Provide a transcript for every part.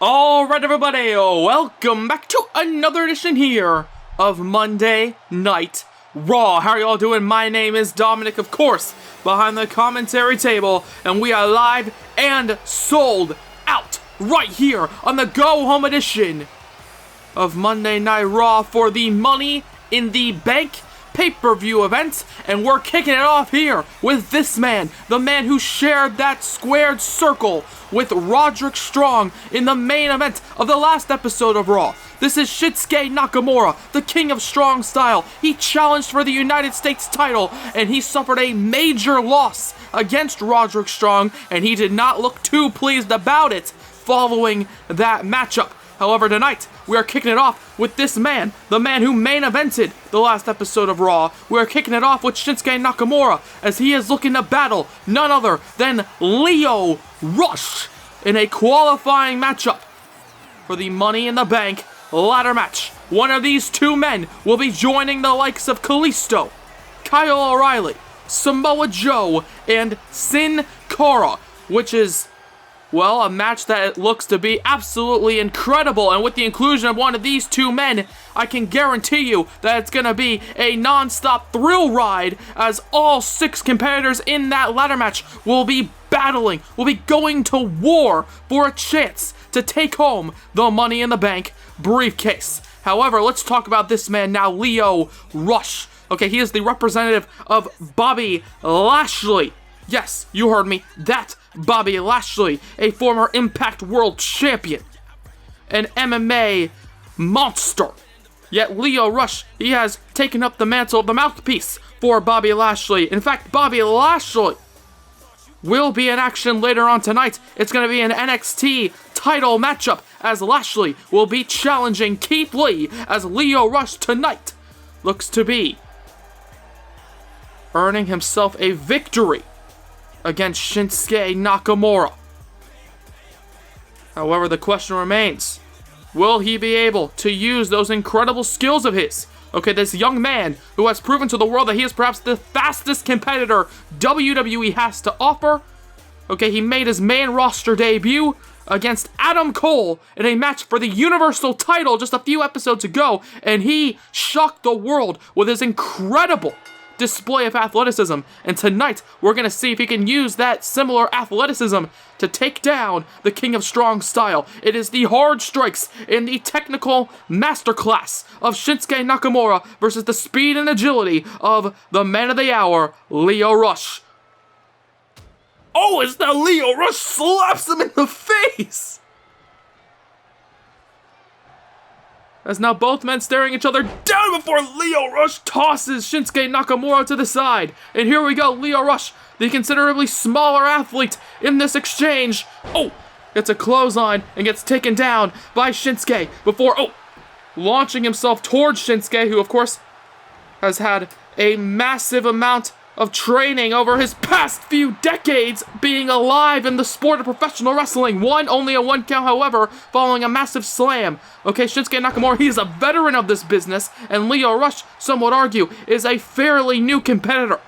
Alright everybody, welcome back to another edition here of Monday Night Raw. How are y'all doing? My name is Dominic, of course, behind the commentary table, and we are live and sold out right here on the Go Home edition of Monday Night Raw for the Money in the Bank pay-per-view event, and we're kicking it off here with this man, the man who shared that squared circle with Roderick Strong in the main event of the last episode of Raw. This is Shinsuke Nakamura, the King of Strong Style. He challenged for the United States title, and he suffered a major loss against Roderick Strong, and he did not look too pleased about it following that matchup. However, tonight, we are kicking it off with this man, the man who main evented the last episode of Raw. We are kicking it off with Shinsuke Nakamura, as he is looking to battle none other than Lio Rush in a qualifying matchup for the Money in the Bank ladder match. One of these two men will be joining the likes of Kalisto, Kyle O'Reilly, Samoa Joe, and Sin Cara, which is, well, a match that looks to be absolutely incredible, and with the inclusion of one of these two men, I can guarantee you that it's going to be a non-stop thrill ride, as all 6 competitors in that ladder match will be battling, will be going to war for a chance to take home the Money in the Bank briefcase. However, let's talk about this man now, Lio Rush. Okay, he is the representative of Bobby Lashley. Yes, you heard me, that Bobby Lashley, a former Impact World Champion, an MMA monster. Yet Lio Rush, he has taken up the mantle of the mouthpiece for Bobby Lashley. In fact, Bobby Lashley will be in action later on tonight. It's going to be an NXT title matchup, as Lashley will be challenging Keith Lee, as Lio Rush tonight looks to be earning himself a victory against Shinsuke Nakamura. However, the question remains, will he be able to use those incredible skills of his? Okay, this young man who has proven to the world that he is perhaps the fastest competitor WWE has to offer. Okay, he made his main roster debut against Adam Cole in a match for the Universal title just a few episodes ago, and he shocked the world with his incredible display of athleticism, and tonight we're going to see if he can use that similar athleticism to take down the King of Strong Style. It is the hard strikes in the technical masterclass of Shinsuke Nakamura versus the speed and agility of the man of the hour, Lio Rush. Oh, as now Lio Rush slaps him in the face! As now both men staring each other down before Lio Rush tosses Shinsuke Nakamura to the side. And here we go, Lio Rush, the considerably smaller athlete in this exchange. Oh, it's a clothesline and gets taken down by Shinsuke before, launching himself towards Shinsuke, who of course has had a massive amount of training over his past few decades being alive in the sport of professional wrestling. Only a 1 count, however, following a massive slam. Okay, Shinsuke Nakamura, he is a veteran of this business, and Lio Rush, some would argue, is a fairly new competitor.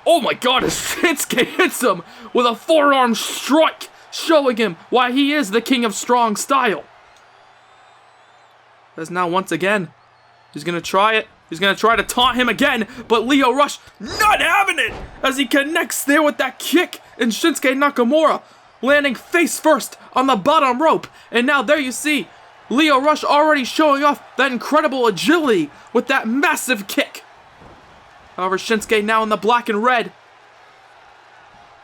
Oh my god, as Shinsuke hits him with a forearm strike, showing him why he is the King of Strong Style. As now, once again, he's going to try it. He's going to try to taunt him again, but Lio Rush not having it as he connects there with that kick, and Shinsuke Nakamura landing face first on the bottom rope. And now there you see Lio Rush already showing off that incredible agility with that massive kick. However, Shinsuke now in the black and red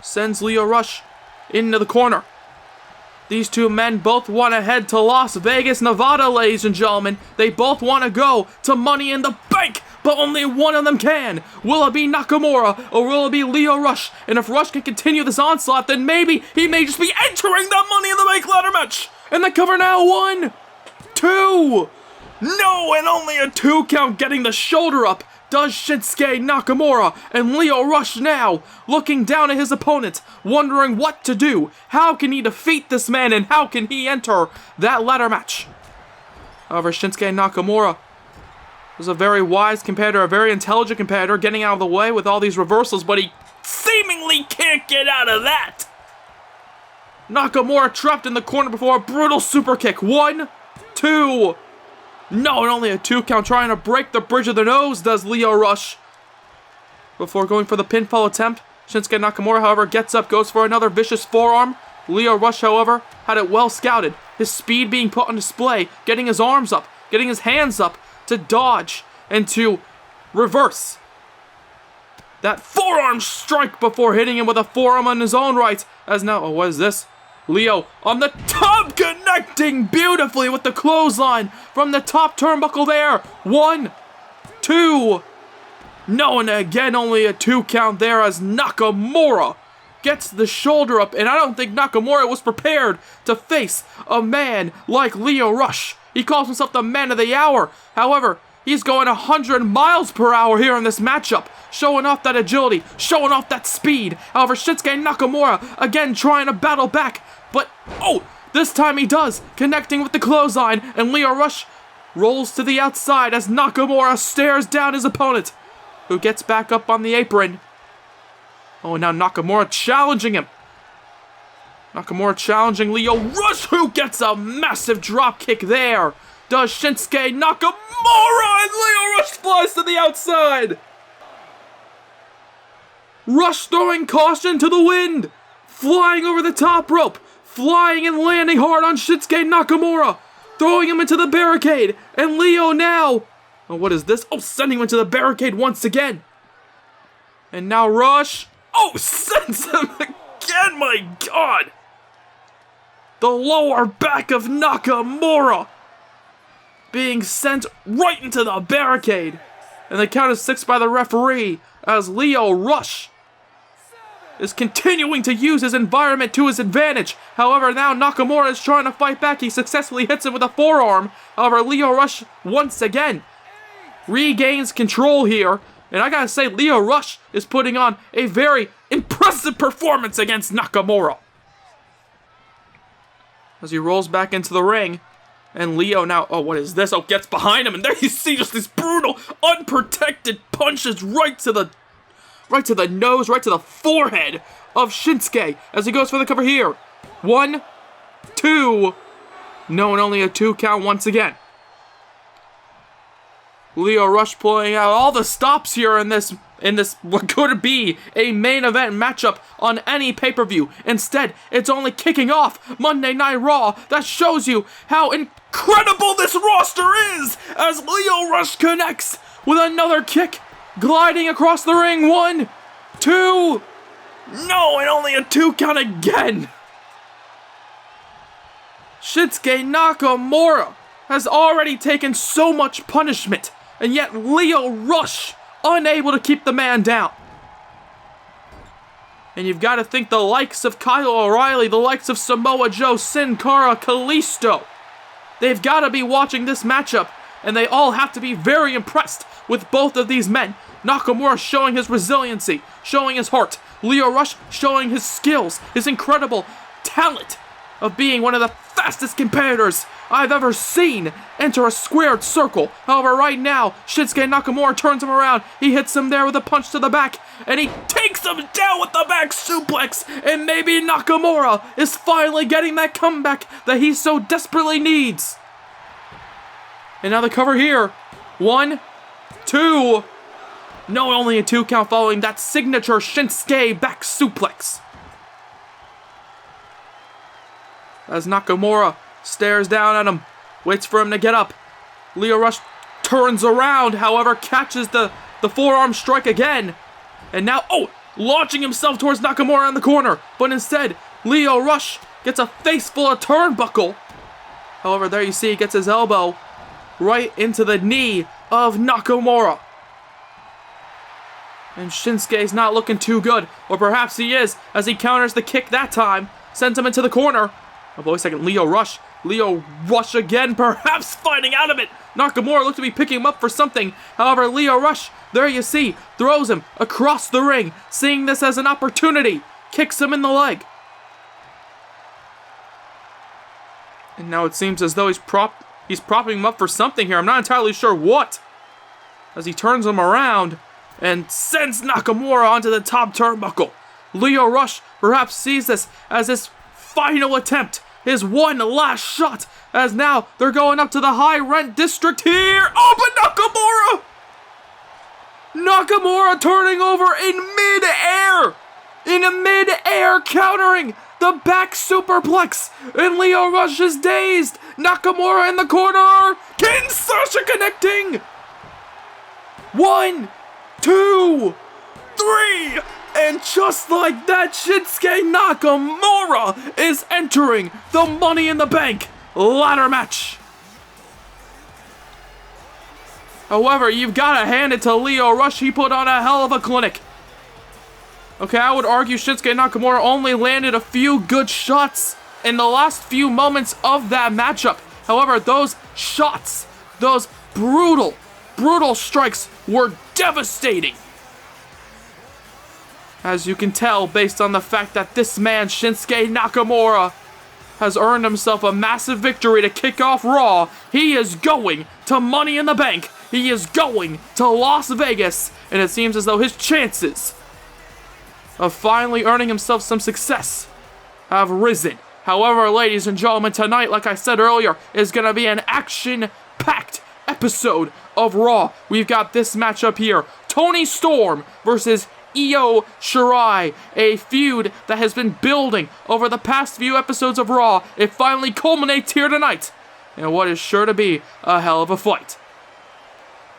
sends Lio Rush into the corner. These two men both want to head to Las Vegas, Nevada, ladies and gentlemen. They both want to go to Money in the Bank, but only one of them can. Will it be Nakamura, or will it be Lio Rush? And if Rush can continue this onslaught, then maybe he may just be entering that Money in the Bank ladder match. And the cover now, 1, 2. No, and only a 2 count, getting the shoulder up does Shinsuke Nakamura, and Lio Rush now looking down at his opponent, wondering what to do. How can he defeat this man, and how can he enter that ladder match? However, Shinsuke Nakamura is a very wise competitor, a very intelligent competitor, getting out of the way with all these reversals, but he seemingly can't get out of that. Nakamura trapped in the corner before a brutal super kick. 1, 2. No, and only a 2 count, trying to break the bridge of the nose, does Lio Rush. Before going for the pinfall attempt, Shinsuke Nakamura, however, gets up, goes for another vicious forearm. Lio Rush, however, had it well scouted. His speed being put on display, getting his arms up, getting his hands up to dodge and to reverse that forearm strike before hitting him with a forearm on his own right. As now, oh, what is this? Lio on the top, connecting beautifully with the clothesline from the top turnbuckle there. 1, 2. No, and again, only a 2 count there as Nakamura gets the shoulder up, and I don't think Nakamura was prepared to face a man like Lio Rush. He calls himself the man of the hour. However, he's going 100 miles per hour here in this matchup, showing off that agility, showing off that speed. However, Shinsuke Nakamura again trying to battle back, but oh, this time he does, connecting with the clothesline, and Lio Rush rolls to the outside as Nakamura stares down his opponent, who gets back up on the apron. Oh, and now Nakamura challenging him. Nakamura challenging Lio Rush, who gets a massive drop kick there. Does Shinsuke Nakamura, and Lio Rush flies to the outside. Rush throwing caution to the wind, flying over the top rope, flying and landing hard on Shinsuke Nakamura, throwing him into the barricade, and Lio now, oh, what is this? Oh, sending him into the barricade once again. And now Rush, oh, sends him again, my God. The lower back of Nakamura being sent right into the barricade. And the count is 6 by the referee as Lio Rush is continuing to use his environment to his advantage. However, now Nakamura is trying to fight back. He successfully hits him with a forearm. However, Lio Rush once again regains control here. And I gotta say, Lio Rush is putting on a very impressive performance against Nakamura. As he rolls back into the ring. And Lio now, oh, what is this? Oh, gets behind him, and there you see just these brutal, unprotected punches right to the nose, right to the forehead of Shinsuke as he goes for the cover here. 1, 2. No, and only a 2 count once again. Lio Rush pulling out all the stops here in this what could be a main event matchup on any pay-per-view. Instead, it's only kicking off Monday Night Raw. That shows you how incredible this roster is as Lio Rush connects with another kick, gliding across the ring. 1, 2. No, and only a 2 count again. Shinsuke Nakamura has already taken so much punishment, and yet Lio Rush unable to keep the man down. And you've got to think the likes of Kyle O'Reilly, the likes of Samoa Joe, Sin Cara, Kalisto, they've got to be watching this matchup, and they all have to be very impressed with both of these men. Nakamura showing his resiliency, showing his heart. Lio Rush showing his skills, his incredible talent of being one of the fastest competitors I've ever seen enter a squared circle. However, right now, Shinsuke Nakamura turns him around. He hits him there with a punch to the back, and he takes him down with the back suplex. And maybe Nakamura is finally getting that comeback that he so desperately needs. And now the cover here. 1, 2. No, only a 2 count following that signature Shinsuke back suplex. As Nakamura stares down at him, waits for him to get up. Lio Rush turns around, however, catches the forearm strike again. And now, oh, launching himself towards Nakamura in the corner. But instead, Lio Rush gets a face full of turnbuckle. However, there you see, he gets his elbow right into the knee of Nakamura. And Shinsuke's not looking too good. Or perhaps he is, as he counters the kick that time. Sends him into the corner. Oh, wait a second, Lio Rush again, perhaps finding out of it. Nakamura looked to be picking him up for something. However, Lio Rush, there you see, throws him across the ring, seeing this as an opportunity. Kicks him in the leg. And now it seems as though he's propping him up for something here. I'm not entirely sure what. As he turns him around and sends Nakamura onto the top turnbuckle. Lio Rush perhaps sees this as his final attempt, his one last shot, as now they're going up to the high rent district here. Oh, but Nakamura turning over in mid-air. In mid-air, countering the back superplex. And Lio Rush is dazed. Nakamura in the corner. Ken Sasha connecting. 1, 2, 3. And just like that, Shinsuke Nakamura is entering the Money in the Bank ladder match. However, you've got to hand it to Lio Rush. He put on a hell of a clinic. Okay, I would argue Shinsuke Nakamura only landed a few good shots in the last few moments of that matchup. However, those shots, those brutal strikes were devastating. As you can tell, based on the fact that this man, Shinsuke Nakamura, has earned himself a massive victory to kick off Raw. He is going to Money in the Bank. He is going to Las Vegas. And it seems as though his chances of finally earning himself some success have risen. However, ladies and gentlemen, tonight, like I said earlier, is going to be an action-packed episode of Raw. We've got this matchup here. Toni Storm versus Io Shirai, a feud that has been building over the past few episodes of Raw. It finally culminates here tonight in what is sure to be a hell of a fight.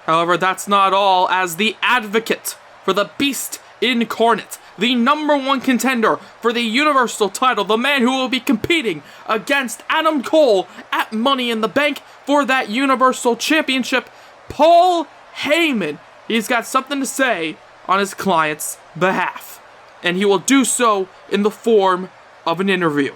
However, that's not all, as the advocate for the Beast Incarnate, the #1 contender for the Universal title, the man who will be competing against Adam Cole at Money in the Bank for that Universal Championship, Paul Heyman. He's got something to say on his client's behalf, and he will do so in the form of an interview.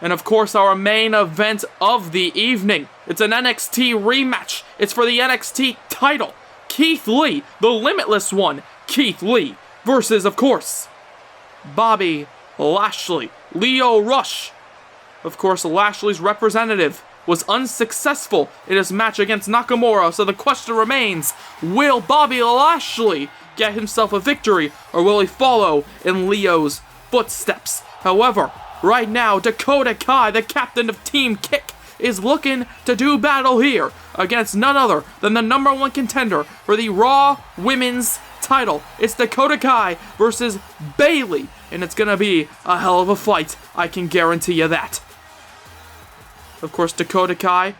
And of course, our main event of the evening, it's an NXT rematch. It's for the NXT title. Keith Lee, the Limitless One, Keith Lee, versus, of course, Bobby Lashley. Lio Rush, of course, Lashley's representative, was unsuccessful in his match against Nakamura, so the question remains, will Bobby Lashley get himself a victory, or will he follow in Leo's footsteps? However, right now, Dakota Kai, the captain of Team Kick, is looking to do battle here against none other than the #1 contender for the Raw Women's title. It's Dakota Kai versus Bayley, and it's gonna be a hell of a fight, I can guarantee you that. Of course, Dakota Kai,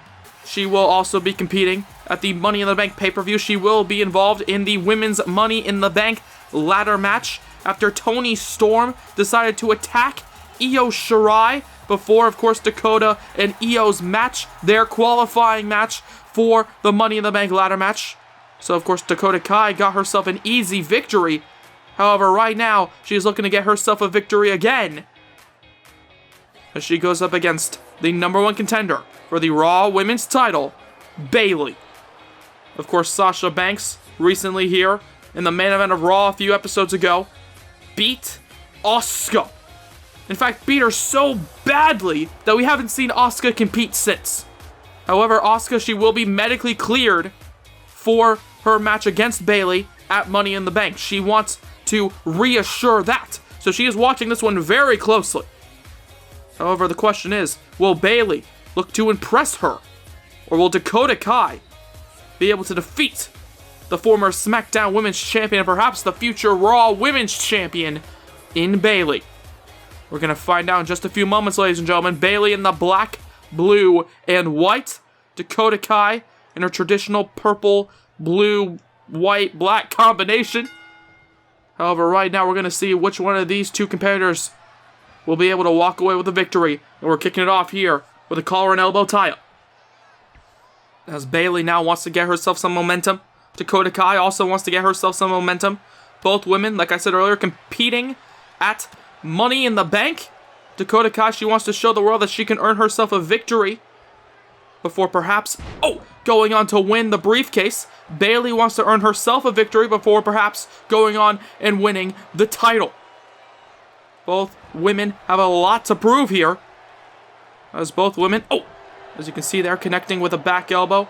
she will also be competing at the Money in the Bank pay-per-view. She will be involved in the Women's Money in the Bank ladder match after Toni Storm decided to attack Io Shirai before, of course, Dakota and Io's match, their qualifying match for the Money in the Bank ladder match. So, of course, Dakota Kai got herself an easy victory. However, right now, she's looking to get herself a victory again, as she goes up against the #1 contender for the Raw Women's title, Bayley. Of course, Sasha Banks, recently here in the main event of Raw a few episodes ago, beat Asuka. In fact, beat her so badly that we haven't seen Asuka compete since. However, Asuka, she will be medically cleared for her match against Bayley at Money in the Bank. She wants to reassure that, so she is watching this one very closely. However, the question is, will Bayley look to impress her, or will Dakota Kai be able to defeat the former SmackDown Women's Champion and perhaps the future Raw Women's Champion in Bayley? We're going to find out in just a few moments, ladies and gentlemen. Bayley in the black, blue, and white. Dakota Kai in her traditional purple, blue, white, black combination. However, right now we're going to see which one of these two competitors will be able to walk away with a victory. And we're kicking it off here with a collar and elbow tie-up, as Bayley now wants to get herself some momentum. Dakota Kai also wants to get herself some momentum. Both women, like I said earlier, competing at Money in the Bank. Dakota Kai, she wants to show the world that she can earn herself a victory before perhaps, going on to win the briefcase. Bayley wants to earn herself a victory before perhaps going on and winning the title. Both women have a lot to prove here, as both women, as you can see there, connecting with a back elbow,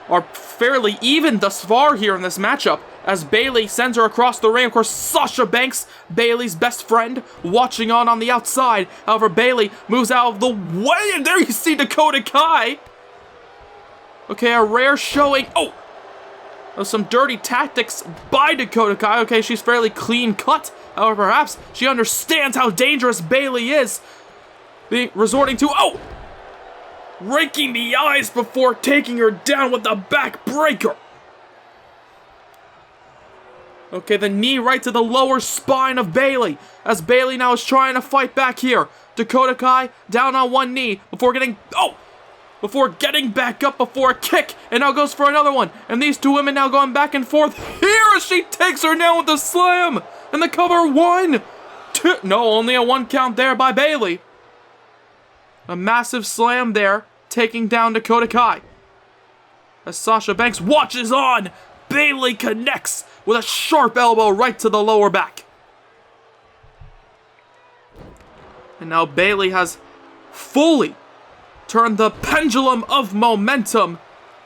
are fairly even thus far here in this matchup, as Bayley sends her across the ring. Of course, Sasha Banks, Bayley's best friend, watching on the outside. However, Bayley moves out of the way, and there you see Dakota Kai. Okay, a rare showing. Oh! Of some dirty tactics by Dakota Kai. Okay, she's fairly clean cut. However, perhaps she understands how dangerous Bayley is. Resorting to, oh! Raking the eyes before taking her down with the backbreaker. Okay, the knee right to the lower spine of Bayley. As Bayley now is trying to fight back here. Dakota Kai down on one knee before getting, before getting back up before a kick, and now goes for another one. And these two women now going back and forth here as she takes her down with the slam. And the cover, 1, 2, no, only a 1 count there by Bayley. A massive slam there, taking down Dakota Kai. As Sasha Banks watches on, Bayley connects with a sharp elbow right to the lower back. And now Bayley has fully turned the pendulum of momentum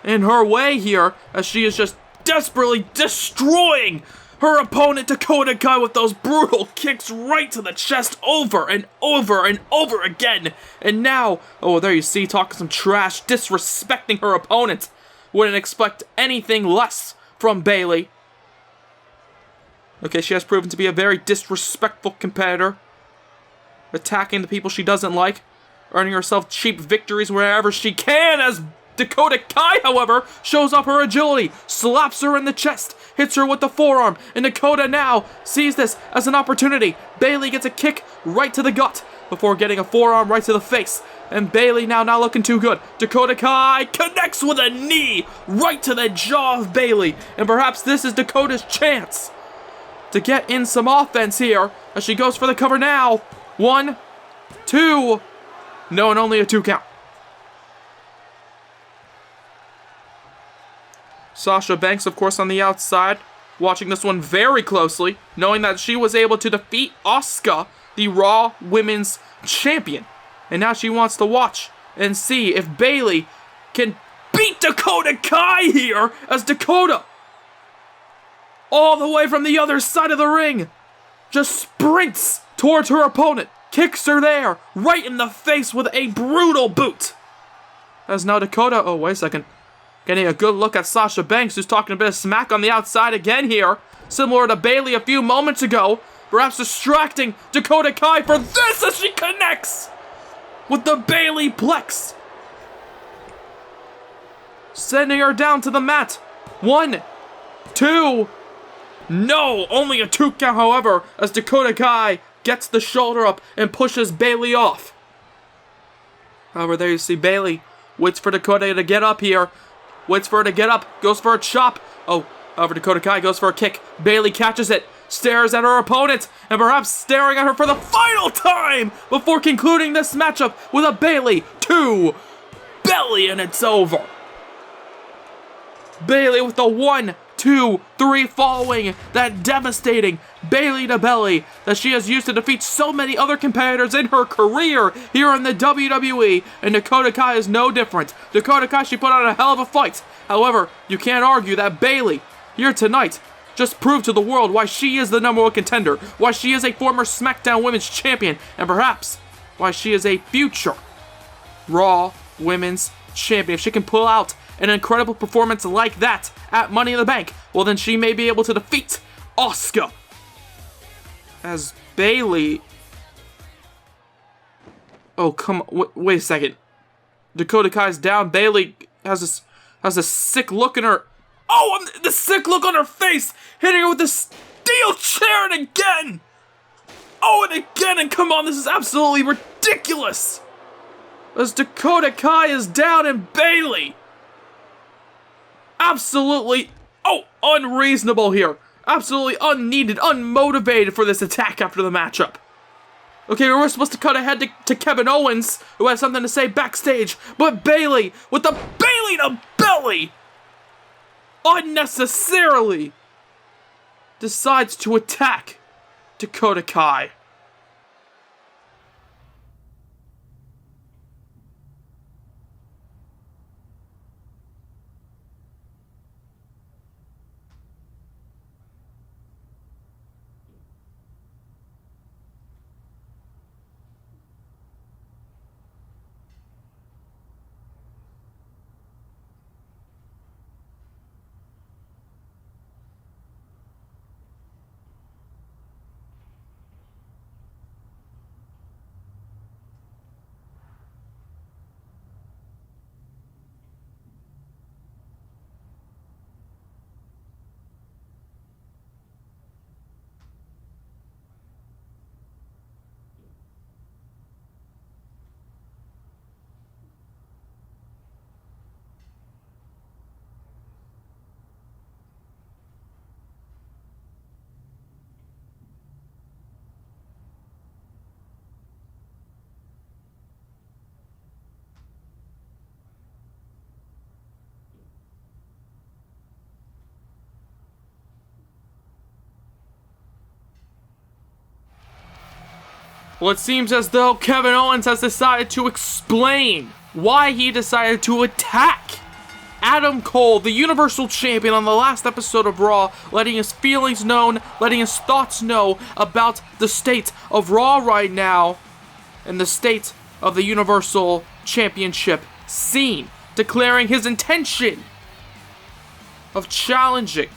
in her way here, as she is just desperately destroying her opponent Dakota Kai with those brutal kicks right to the chest over and over and over again. And now, oh, there you see, talking some trash, disrespecting her opponent. Wouldn't expect anything less from Bayley. Okay, she has proven to be a very disrespectful competitor, attacking the people she doesn't like, earning herself cheap victories wherever she can, as Dakota Kai, however, shows off her agility, slaps her in the chest, hits her with the forearm, and Dakota now sees this as an opportunity. Bayley gets a kick right to the gut before getting a forearm right to the face, and Bayley now not looking too good. Dakota Kai connects with a knee right to the jaw of Bayley, and perhaps this is Dakota's chance to get in some offense here as she goes for the cover now. 1, 2, no, and only a 2 count. Sasha Banks, of course, on the outside, watching this one very closely, knowing that she was able to defeat Asuka, the Raw Women's Champion. And now she wants to watch and see if Bayley can beat Dakota Kai here, as Dakota, all the way from the other side of the ring, just sprints towards her opponent, kicks her there, right in the face with a brutal boot. As now Dakota, oh, wait a second, getting a good look at Sasha Banks, who's talking a bit of smack on the outside again here, similar to Bayley a few moments ago, perhaps distracting Dakota Kai for this as she connects with the Bayley Plex, sending her down to the mat. 1, 2, no, only a 2 count, however, as Dakota Kai gets the shoulder up and pushes Bayley off. However, there you see Bayley waits for Dakota to get up here. Waits for her to get up, goes for a chop. Oh, however, Dakota Kai goes for a kick. Bayley catches it, stares at her opponent, and perhaps staring at her for the final time before concluding this matchup with a Bayley to belly, and it's over. Bayley with the 1, 2, 3 following that devastating Bayley to belly that she has used to defeat so many other competitors in her career here in the WWE, and Dakota Kai is no different. Dakota Kai, she put on a hell of a fight. However, you can't argue that Bayley here tonight just proved to the world why she is the #1 contender, why she is a former SmackDown Women's Champion, and perhaps why she is a future Raw Women's Champion. If she can pull out an incredible performance like that at Money in the Bank, well, then she may be able to defeat Asuka. As Bayley, oh, come on, wait a second. Dakota Kai's down. Bayley has a sick look in her, oh, the sick look on her face, hitting her with the steel chair, and again. Oh, and again, and come on, this is absolutely ridiculous. As Dakota Kai is down, and Bayley, absolutely, unreasonable here. Absolutely unneeded, unmotivated for this attack after the matchup. Okay, we were supposed to cut ahead to Kevin Owens, who has something to say backstage, but Bayley, with the Bayley to belly, unnecessarily decides to attack Dakota Kai. Well, it seems as though Kevin Owens has decided to explain why he decided to attack Adam Cole, the Universal Champion, on the last episode of Raw, letting his feelings known, letting his thoughts know about the state of Raw right now and the state of the Universal Championship scene, declaring his intention of challenging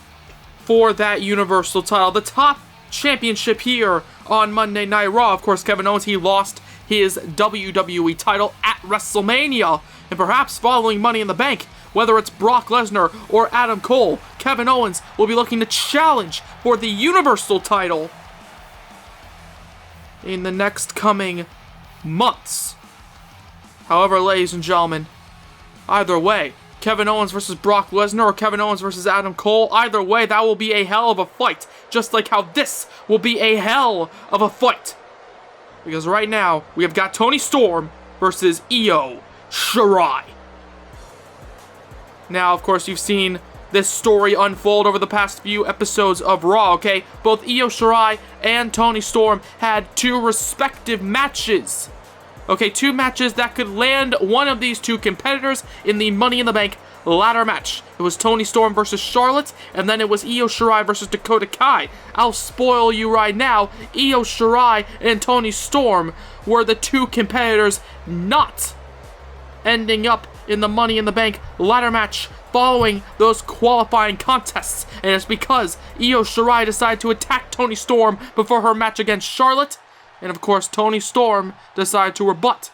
for that Universal title, the top championship here on Monday Night Raw. Of course, Kevin Owens, he lost his WWE title at WrestleMania, and perhaps following Money in the Bank, whether it's Brock Lesnar or Adam Cole, Kevin Owens will be looking to challenge for the Universal title in the next coming months. However, ladies and gentlemen, either way, Kevin Owens versus Brock Lesnar or Kevin Owens versus Adam Cole, either way, that will be a hell of a fight, just like how this will be a hell of a fight. Because right now, we have got Toni Storm versus Io Shirai. Now, of course, you've seen this story unfold over the past few episodes of Raw, okay? Both Io Shirai and Toni Storm had two respective matches. Okay, two matches that could land one of these two competitors in the Money in the Bank ladder match. It was Toni Storm versus Charlotte, and then it was Io Shirai versus Dakota Kai. I'll spoil you right now, Io Shirai and Toni Storm were the two competitors not ending up in the Money in the Bank ladder match following those qualifying contests. And it's because Io Shirai decided to attack Toni Storm before her match against Charlotte. And of course, Toni Storm decided to rebut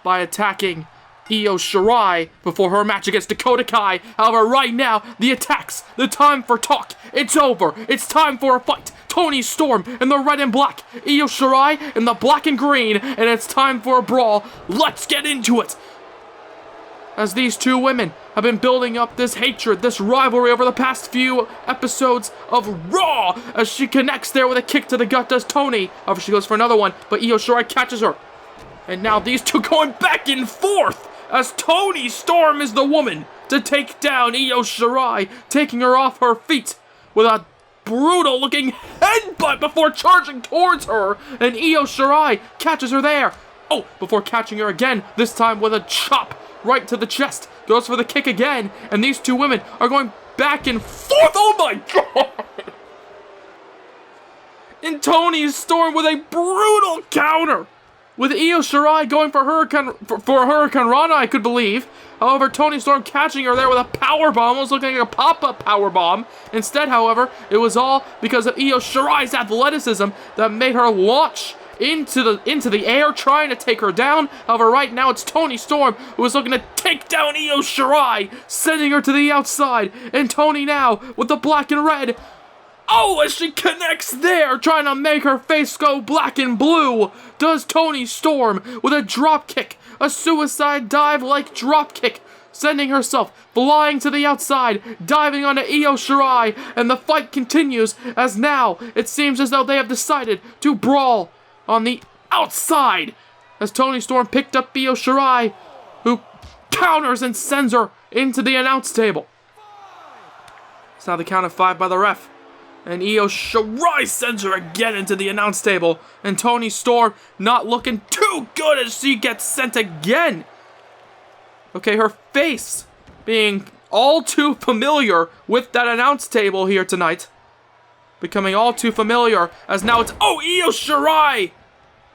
by attacking Io Shirai before her match against Dakota Kai. However, right now, the attacks, the time for talk, it's over. It's time for a fight. Toni Storm in the red and black, Io Shirai in the black and green, and it's time for a brawl. Let's get into it. As these two women have been building up this hatred, this rivalry over the past few episodes of Raw. As she connects there with a kick to the gut, does Toni. However, she goes for another one, but Io Shirai catches her. And now these two going back and forth as Toni Storm is the woman to take down Io Shirai, taking her off her feet with a brutal-looking headbutt before charging towards her. And Io Shirai catches her there. Oh, before catching her again, this time with a chop right to the chest. Goes for the kick again, and these two women are going back and forth. Oh my god! And Toni Storm with a brutal counter, with Io Shirai going for Hurricane Rana, I could believe. However, Toni Storm catching her there with a powerbomb, almost looking like a pop-up powerbomb. Instead, however, it was all because of Io Shirai's athleticism that made her launch into the air, trying to take her down. However, right now it's Toni Storm who is looking to take down Io Shirai, sending her to the outside. And Toni now with the black and red. Oh, as she connects there, trying to make her face go black and blue, does Toni Storm with a drop kick, a suicide dive-like drop kick, sending herself flying to the outside, diving onto Io Shirai, and the fight continues as now it seems as though they have decided to brawl on the outside, as Toni Storm picked up Io Shirai, who counters and sends her into the announce table. It's now the count of 5 by the ref, and Io Shirai sends her again into the announce table, and Toni Storm not looking too good as she gets sent again. Okay, her face being all too familiar with that announce table here tonight. Becoming all too familiar, as now it's, oh, Io Shirai,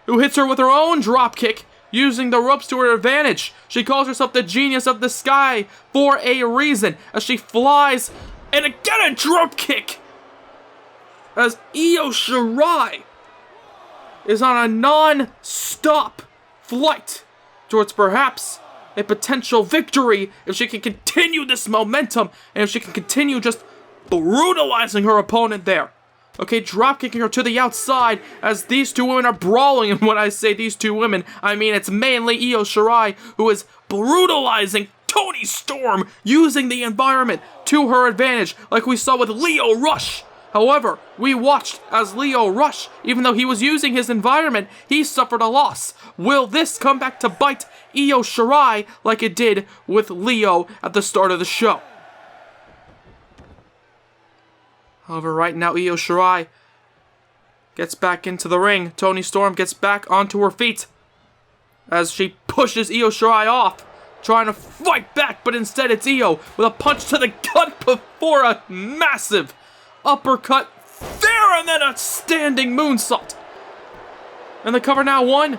who hits her with her own dropkick, using the ropes to her advantage. She calls herself the genius of the sky for a reason, as she flies, and again a dropkick, as Io Shirai is on a non-stop flight towards perhaps a potential victory if she can continue this momentum, and if she can continue just brutalizing her opponent there. Okay, drop-kicking her to the outside as these two women are brawling. And when I say these two women, I mean it's mainly Io Shirai who is brutalizing Toni Storm, using the environment to her advantage, like we saw with Lio Rush. However, we watched as Lio Rush, even though he was using his environment, he suffered a loss. Will this come back to bite Io Shirai like it did with Lio at the start of the show? However, right now Io Shirai gets back into the ring. Toni Storm gets back onto her feet as she pushes Io Shirai off, trying to fight back, but instead it's Io with a punch to the gut before a massive uppercut there, and then a standing moonsault. And the cover now, 1,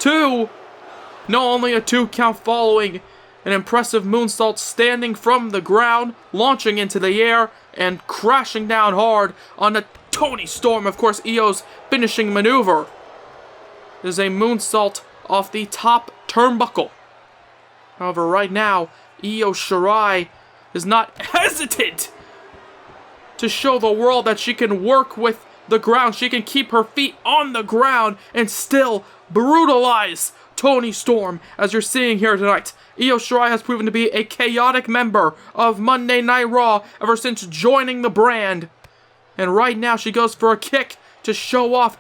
2. No, only a 2 count following an impressive moonsault, standing from the ground, launching into the air, and crashing down hard on a Toni Storm. Of course, Io's finishing maneuver is a moonsault off the top turnbuckle. However, right now, Io Shirai is not hesitant to show the world that she can work with the ground. She can keep her feet on the ground and still brutalize Toni Storm, as you're seeing here tonight. Io Shirai has proven to be a chaotic member of Monday Night Raw ever since joining the brand. And right now she goes for a kick to show off,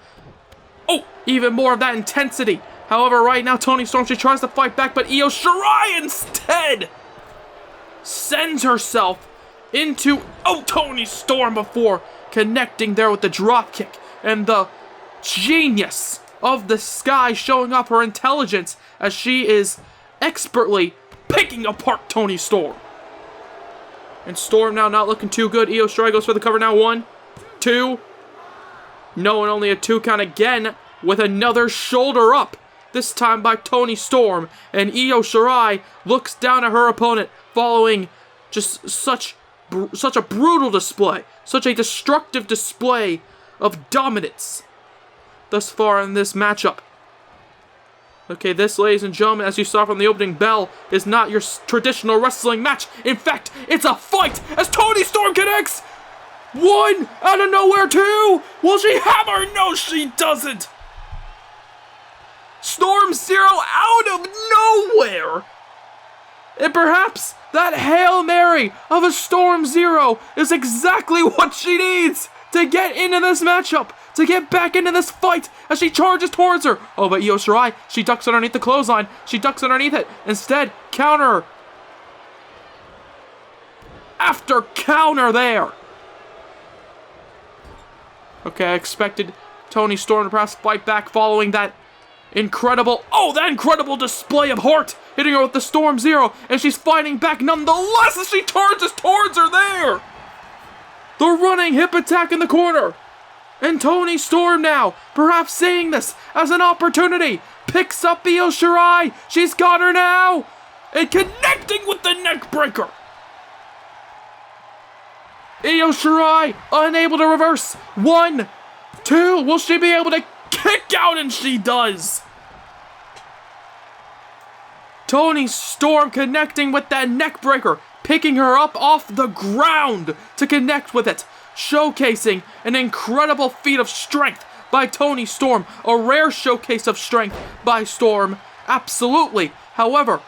even more of that intensity. However, right now Toni Storm, she tries to fight back, but Io Shirai instead sends herself into Toni Storm before connecting there with the drop kick. And the genius of the Sky showing off her intelligence as she is expertly picking apart Toni Storm. And Storm now not looking too good. Io Shirai goes for the cover now. 1, 2. No, and only a 2 count again with another shoulder up. This time by Toni Storm. And Io Shirai looks down at her opponent following just such a brutal display. Such a destructive display of dominance thus far in this matchup. Okay, this, ladies and gentlemen, as you saw from the opening bell, is not your traditional wrestling match. In fact, it's a fight as Toni Storm connects. 1 out of nowhere, 2. Will she have her? No, she doesn't. Storm Zero out of nowhere. And perhaps that Hail Mary of a Storm Zero is exactly what she needs to get into this matchup, to get back into this fight as she charges towards her. Oh, but Io Shirai, she ducks underneath the clothesline. She ducks underneath it. Instead, counter. After counter there. Okay, I expected Toni Storm to perhaps fight back following that incredible display of heart, hitting her with the Storm Zero, and she's fighting back nonetheless as she charges towards her there. The running hip attack in the corner. And Toni Storm now, perhaps seeing this as an opportunity, picks up Io Shirai. She's got her now. And connecting with the neck breaker. Io Shirai unable to reverse. 1, 2. Will she be able to kick out? And she does. Toni Storm connecting with that neck breaker, picking her up off the ground to connect with it, showcasing an incredible feat of strength by Toni Storm, a rare showcase of strength by Storm, absolutely. However,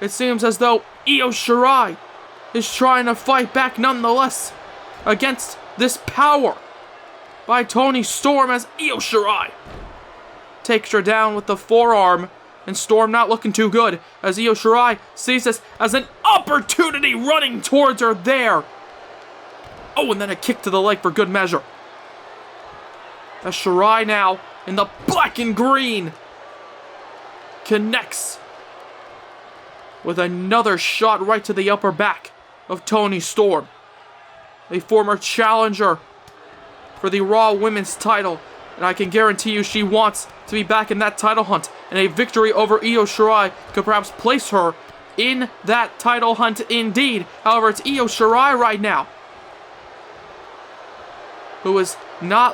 it seems as though Io Shirai is trying to fight back nonetheless against this power by Toni Storm, as Io Shirai takes her down with the forearm. And Storm not looking too good as Io Shirai sees this as an opportunity, running towards her there. Oh, and then a kick to the leg for good measure. As Shirai now in the black and green connects with another shot right to the upper back of Toni Storm, a former challenger for the Raw Women's title. And I can guarantee you she wants to be back in that title hunt. And a victory over Io Shirai could perhaps place her in that title hunt indeed. However, it's Io Shirai right now who is not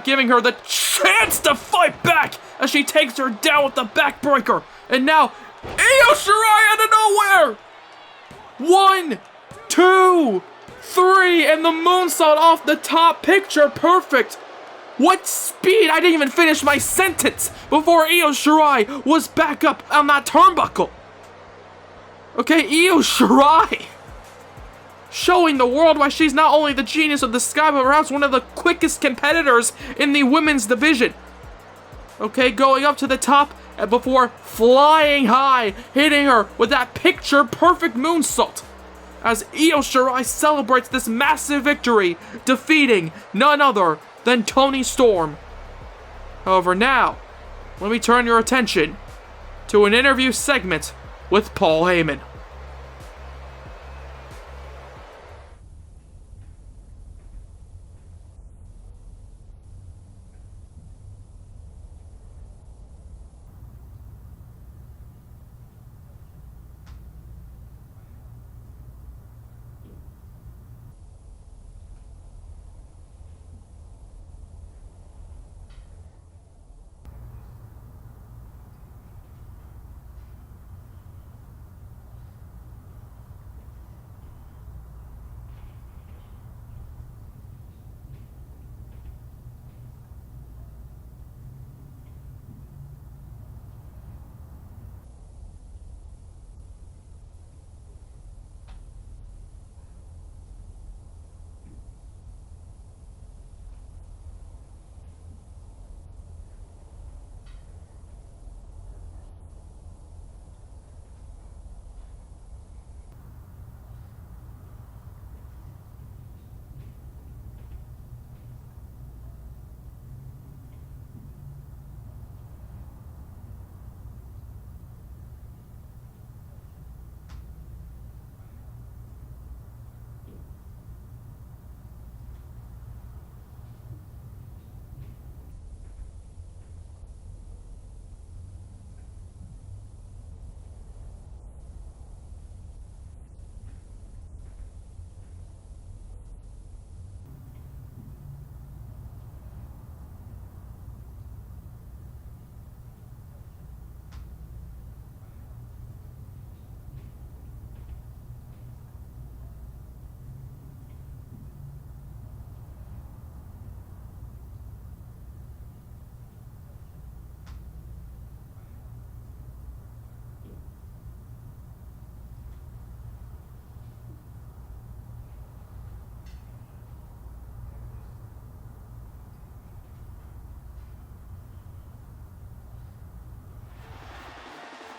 giving her the chance to fight back as she takes her down with the backbreaker. And now, Io Shirai out of nowhere! 1, 2, 3, and the moonsault off the top. Picture perfect. What speed! I didn't even finish my sentence before Io Shirai was back up on that turnbuckle. Okay, Io Shirai showing the world why she's not only the genius of the Sky, but perhaps one of the quickest competitors in the women's division. Okay, going up to the top before flying high, hitting her with that picture-perfect moonsault. As Io Shirai celebrates this massive victory, defeating none other than Toni Storm. However, now, let me turn your attention to an interview segment with Paul Heyman.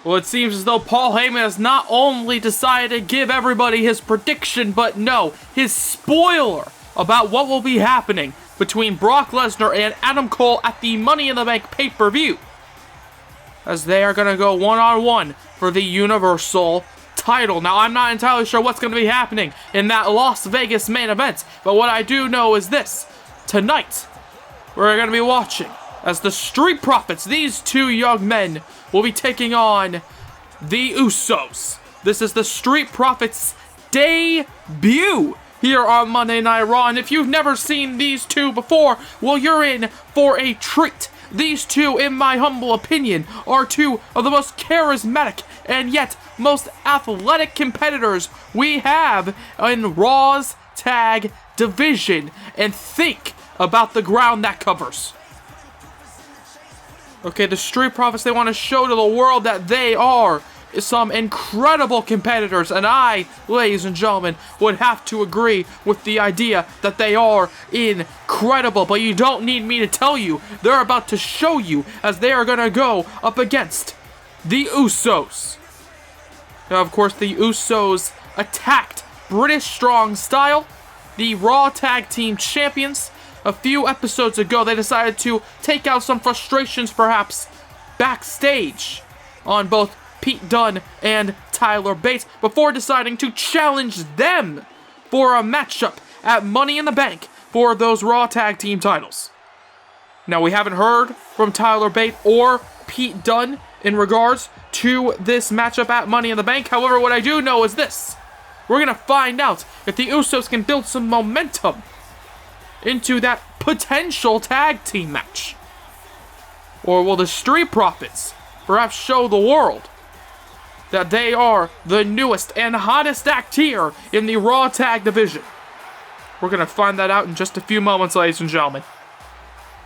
Well, it seems as though Paul Heyman has not only decided to give everybody his prediction, but no, his spoiler about what will be happening between Brock Lesnar and Adam Cole at the Money in the Bank pay-per-view, as they are going to go one-on-one for the Universal title. Now, I'm not entirely sure what's going to be happening in that Las Vegas main event, but what I do know is this. Tonight, we're going to be watching as the Street Profits, these two young men, will be taking on the Usos. This is the Street Profits' debut here on Monday Night Raw, and if you've never seen these two before, well, you're in for a treat. These two, in my humble opinion, are two of the most charismatic and yet most athletic competitors we have in Raw's tag division, and think about the ground that covers. Okay, the Street Profits, they want to show to the world that they are some incredible competitors, and I, ladies and gentlemen, would have to agree with the idea that they are incredible. But you don't need me to tell you, they're about to show you as they are going to go up against the Usos. Now, of course, the Usos attacked British Strong Style, the Raw Tag Team Champions. A few episodes ago, they decided to take out some frustrations, perhaps, backstage on both Pete Dunne and Tyler Bates before deciding to challenge them for a matchup at Money in the Bank for those Raw Tag Team titles. Now, we haven't heard from Tyler Bates or Pete Dunne in regards to this matchup at Money in the Bank. However, what I do know is this. We're going to find out if the Usos can build some momentum into that potential tag team match. Or will the Street Profits perhaps show the world that they are the newest and hottest act here in the Raw Tag division? We're going to find that out in just a few moments, ladies and gentlemen.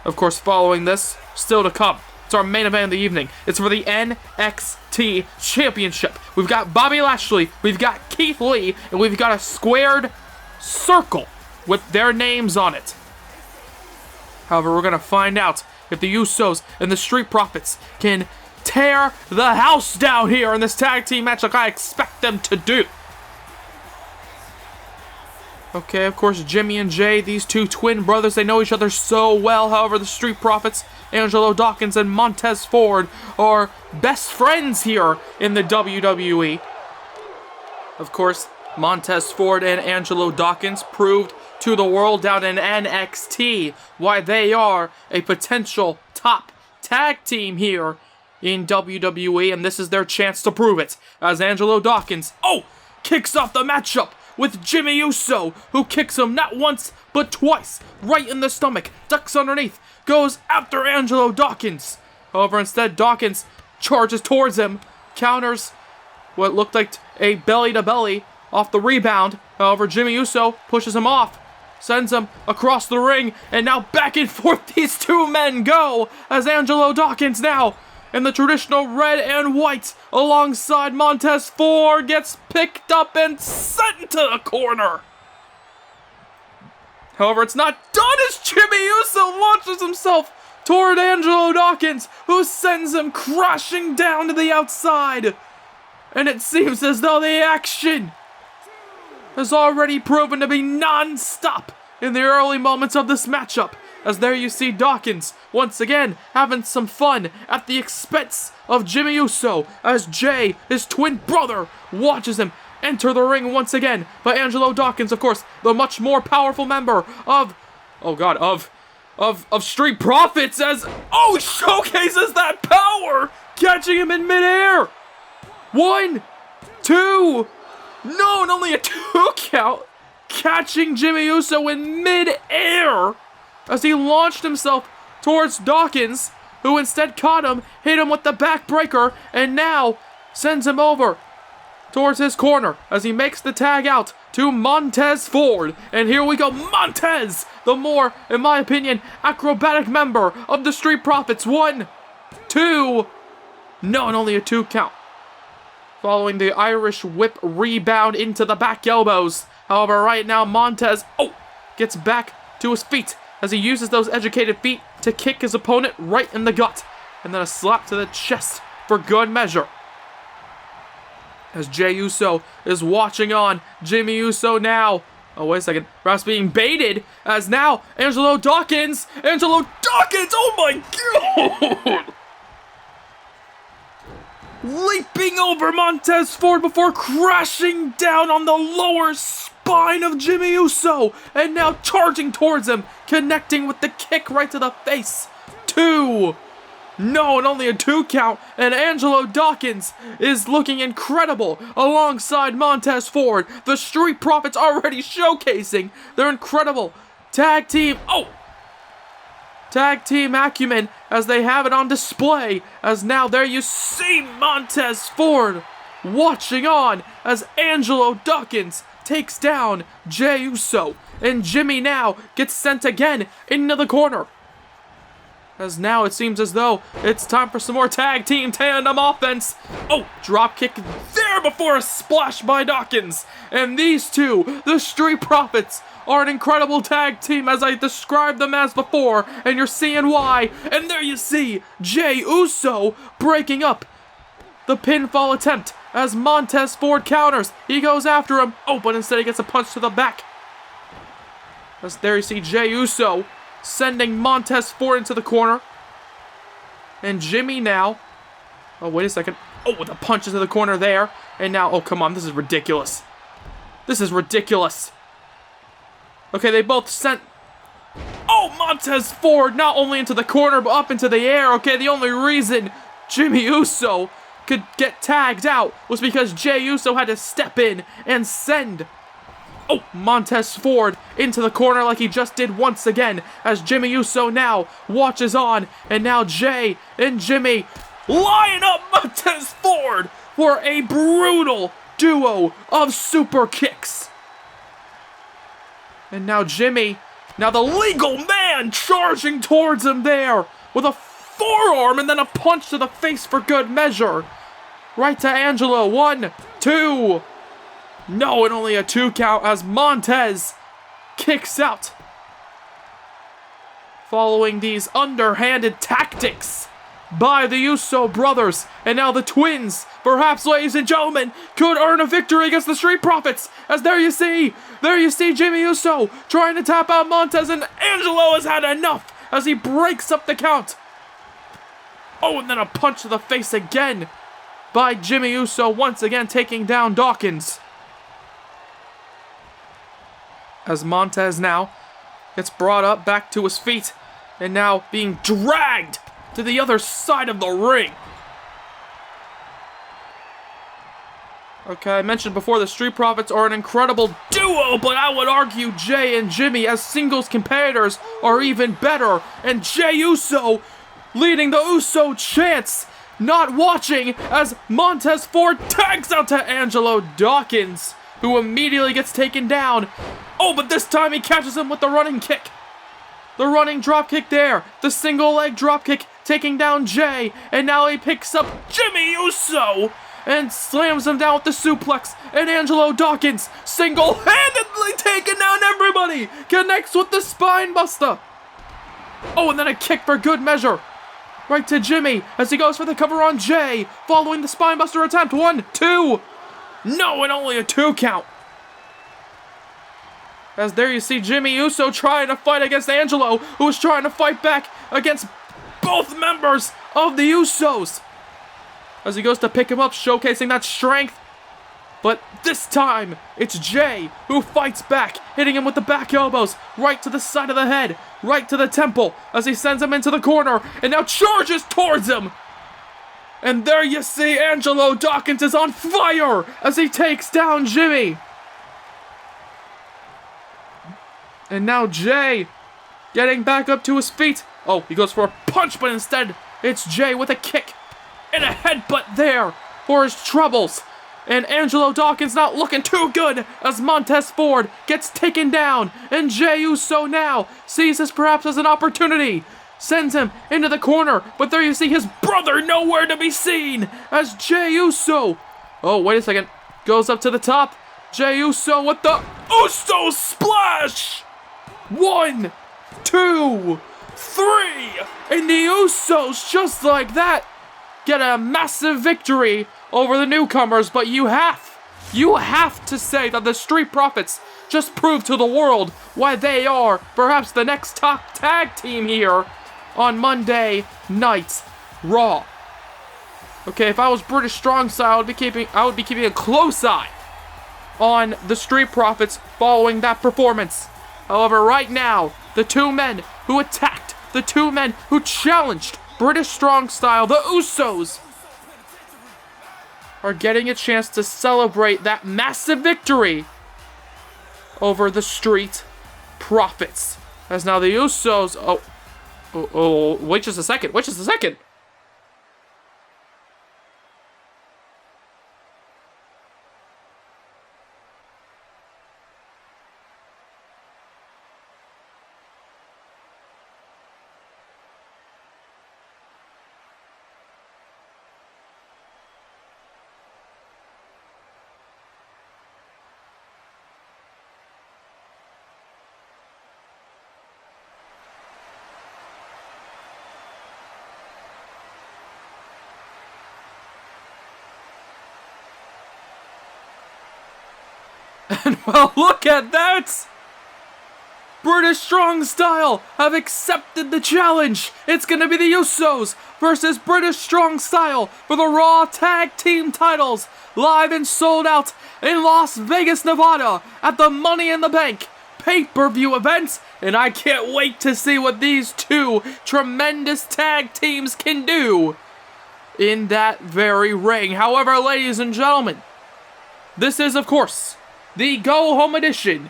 Of course, following this, still to come, it's our main event of the evening. It's for the NXT Championship. We've got Bobby Lashley, we've got Keith Lee, and we've got a squared circle with their names on it. However, we're going to find out if the Usos and the Street Profits can tear the house down here in this tag team match like I expect them to do. Okay, of course, Jimmy and Jay, these two twin brothers, they know each other so well. However, the Street Profits, Angelo Dawkins and Montez Ford, are best friends here in the WWE. Of course, Montez Ford and Angelo Dawkins proved to the world down in NXT why they are a potential top tag team here in WWE, and this is their chance to prove it, as Angelo Dawkins, kicks off the matchup with Jimmy Uso, who kicks him not once, but twice, right in the stomach, ducks underneath, goes after Angelo Dawkins. However, instead, Dawkins charges towards him, counters what looked like a belly-to-belly off the rebound. However, Jimmy Uso pushes him off, sends him across the ring, and now back and forth these two men go, as Angelo Dawkins now in the traditional red and white alongside Montez Ford gets picked up and sent into the corner. However, it's not done as Jimmy Uso launches himself toward Angelo Dawkins, who sends him crashing down to the outside. And it seems as though the action has already proven to be non-stop in the early moments of this matchup. As there you see Dawkins, once again, having some fun at the expense of Jimmy Uso, as Jay, his twin brother, watches him enter the ring once again. But Angelo Dawkins, of course, the much more powerful member of, of Street Profits, as, showcases that power, catching him in midair. 1, 2, no, and only a 2 count, catching Jimmy Uso in midair, as he launched himself towards Dawkins, who instead caught him, hit him with the backbreaker, and now sends him over towards his corner as he makes the tag out to Montez Ford. And here we go, Montez, the more, in my opinion, acrobatic member of the Street Profits. 1, 2, no, and only a 2 count. Following the Irish whip rebound into the back elbows. However, right now, Montez, gets back to his feet, as he uses those educated feet to kick his opponent right in the gut. And then a slap to the chest for good measure. As Jay Uso is watching on, Jimmy Uso now, wait a second, perhaps being baited, as now Angelo Dawkins, oh my god! Leaping over Montez Ford before crashing down on the lower spine of Jimmy Uso, and now charging towards him, connecting with the kick right to the face. 2, no, and only a 2 count, and Angelo Dawkins is looking incredible alongside Montez Ford. The Street Profits already showcasing their incredible tag team acumen, as they have it on display, as now there you see Montez Ford watching on as Angelo Dawkins takes down Jay Uso, and Jimmy now gets sent again into the corner, as now it seems as though it's time for some more tag team tandem offense. Drop kick there before a splash by Dawkins, and these two, the Street Profits, are an incredible tag team as I described them as before, and you're seeing why. And there you see Jay Uso breaking up the pinfall attempt as Montez Ford counters. He goes after him, but instead he gets a punch to the back. As there you see Jay Uso sending Montez Ford into the corner. And Jimmy now, wait a second, with the punches to the corner there. And now, come on, this is ridiculous. This is ridiculous. Okay, they both sent, Montez Ford not only into the corner, but up into the air. Okay, the only reason Jimmy Uso could get tagged out was because Jay Uso had to step in and send, Montez Ford into the corner like he just did once again, as Jimmy Uso now watches on, and now Jay and Jimmy line up Montez Ford for a brutal duo of super kicks. And now Jimmy, now the legal man, charging towards him there with a forearm and then a punch to the face for good measure. Right to Angelo. 1, 2. No, and only a 2 count as Montez kicks out. Following these underhanded tactics, by the Uso brothers. And now the twins, perhaps, ladies and gentlemen, could earn a victory against the Street Profits. As there you see Jimmy Uso trying to tap out Montez, and Angelo has had enough as he breaks up the count. Oh, and then a punch to the face again by Jimmy Uso, once again taking down Dawkins. As Montez now gets brought up back to his feet and now being dragged to the other side of the ring. Okay, I mentioned before the Street Profits are an incredible duo, but I would argue Jay and Jimmy as singles competitors are even better. And Jay Uso leading the Uso chants, not watching as Montez Ford tags out to Angelo Dawkins, who immediately gets taken down. Oh, but this time he catches him with the running kick. The running drop kick there. The single leg drop kick taking down Jay. And now he picks up Jimmy Uso and slams him down with the suplex. And Angelo Dawkins single-handedly taking down everybody. Connects with the spine buster. Oh, and then a kick for good measure. Right to Jimmy as he goes for the cover on Jay. Following the spine buster attempt. 1, 2. No, and only a 2 count. As there you see Jimmy Uso trying to fight against Angelo, who is trying to fight back against both members of the Usos. As he goes to pick him up, showcasing that strength. But this time, it's Jay who fights back, hitting him with the back elbows, right to the side of the head, right to the temple, as he sends him into the corner, and now charges towards him. And there you see Angelo Dawkins is on fire as he takes down Jimmy. And now Jay getting back up to his feet. Oh, he goes for a punch, but instead it's Jay with a kick and a headbutt there for his troubles. And Angelo Dawkins not looking too good as Montez Ford gets taken down. And Jay Uso now sees this perhaps as an opportunity. Sends him into the corner, but there you see his brother nowhere to be seen as Jay Uso. Oh, wait a second. Goes up to the top. Jay Uso with the Uso Splash. 1, 2, 3. And the Usos, just like that, get a massive victory over the newcomers. But you have to say that the Street Profits just proved to the world why they are perhaps the next top tag team here on Monday Night Raw. Okay, if I was British Strong Style, I would be keeping a close eye on the Street Profits following that performance. However, right now, the two men who attacked, the two men who challenged British Strong Style, the Usos, are getting a chance to celebrate that massive victory over the Street Profits. As now the Usos... Oh, wait just a second. And well, look at that! British Strong Style have accepted the challenge. It's gonna be the Usos versus British Strong Style for the Raw Tag Team titles, live and sold out in Las Vegas, Nevada at the Money in the Bank pay-per-view event. And I can't wait to see what these two tremendous tag teams can do in that very ring. However, ladies and gentlemen, this is, of course, the go-home edition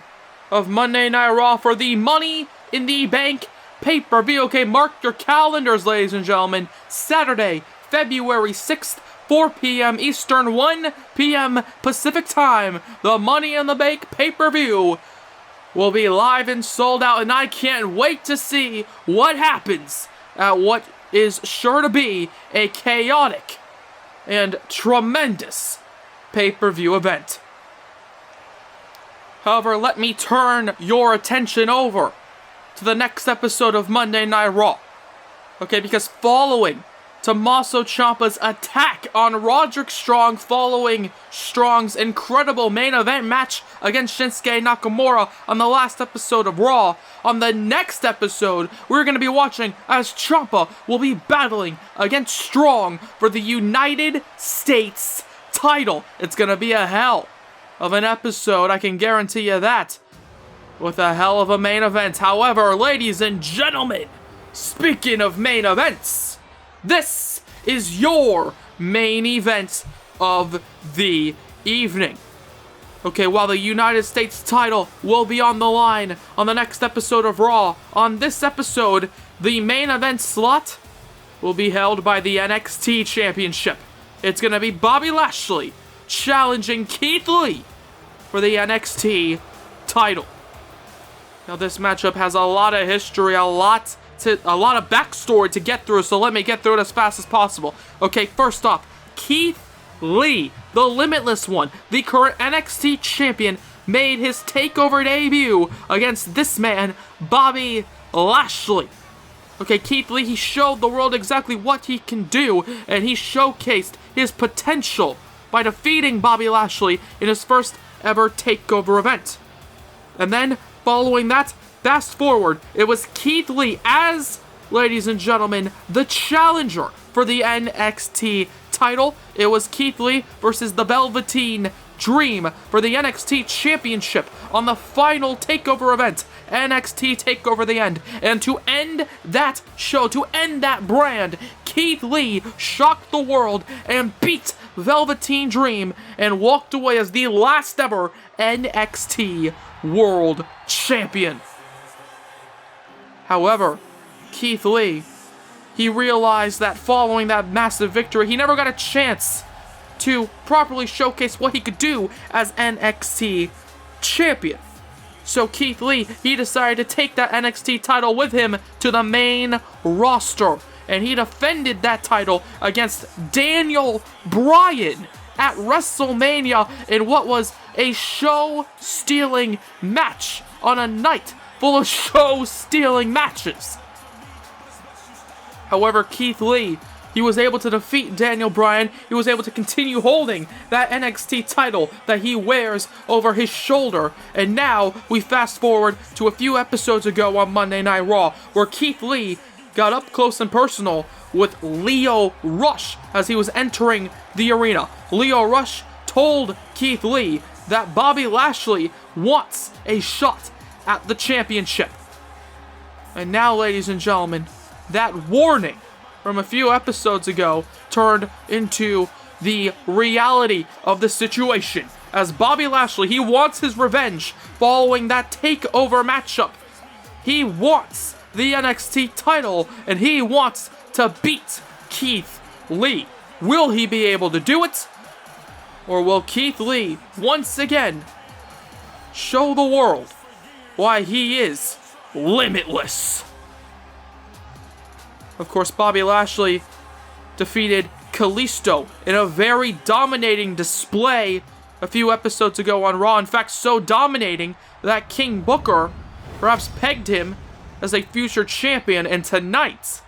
of Monday Night Raw for the Money in the Bank pay-per-view. Okay, mark your calendars, ladies and gentlemen. Saturday, February 6th, 4 p.m. Eastern, 1 p.m. Pacific time. The Money in the Bank pay-per-view will be live and sold out, and I can't wait to see what happens at what is sure to be a chaotic and tremendous pay-per-view event. However, let me turn your attention over to the next episode of Monday Night Raw. Okay, because following Tommaso Ciampa's attack on Roderick Strong following Strong's incredible main event match against Shinsuke Nakamura on the last episode of Raw. On the next episode, we're going to be watching as Ciampa will be battling against Strong for the United States title. It's going to be a hell of an episode, I can guarantee you that, with a hell of a main event. However, ladies and gentlemen, speaking of main events, this is your main event of the evening. Okay, while the United States title will be on the line on the next episode of Raw, on this episode, the main event slot will be held by the NXT Championship. It's going to be Bobby Lashley challenging Keith Lee for the NXT title. Now, this matchup has a lot of history, a lot of backstory to get through, so let me get through it as fast as possible. Okay, first off, Keith Lee, the Limitless One, the current NXT champion, made his TAKEOVER debut against this man, Bobby Lashley. Okay, Keith Lee, he showed the world exactly what he can do, and he showcased his potential by defeating Bobby Lashley in his first ever TAKEOVER event. And then, following that, fast forward, it was Keith Lee as, ladies and gentlemen, the challenger for the NXT title. It was Keith Lee versus the Velveteen Dream for the NXT Championship on the final TAKEOVER event, NXT TAKEOVER The End. And to end that show, to end that brand, Keith Lee shocked the world and beat Velveteen Dream and walked away as the last ever NXT World Champion. However, Keith Lee, he realized that following that massive victory, he never got a chance to properly showcase what he could do as NXT champion. So Keith Lee, he decided to take that NXT title with him to the main roster. And he defended that title against Daniel Bryan at WrestleMania in what was a show-stealing match on a night full of show-stealing matches. However, Keith Lee, he was able to defeat Daniel Bryan. He was able to continue holding that NXT title that he wears over his shoulder. And now, we fast forward to a few episodes ago on Monday Night Raw, where Keith Lee got up close and personal with Lio Rush as he was entering the arena. Lio Rush told Keith Lee that Bobby Lashley wants a shot at the championship. And now, ladies and gentlemen, that warning from a few episodes ago turned into the reality of the situation, as Bobby Lashley, he wants his revenge following that TAKEOVER matchup. He wants the NXT title, and he wants to beat Keith Lee. Will he be able to do it? Or will Keith Lee once again show the world why he is limitless? Of course, Bobby Lashley defeated Kalisto in a very dominating display a few episodes ago on Raw. In fact, so dominating that King Booker perhaps pegged him as a future champion. And tonight,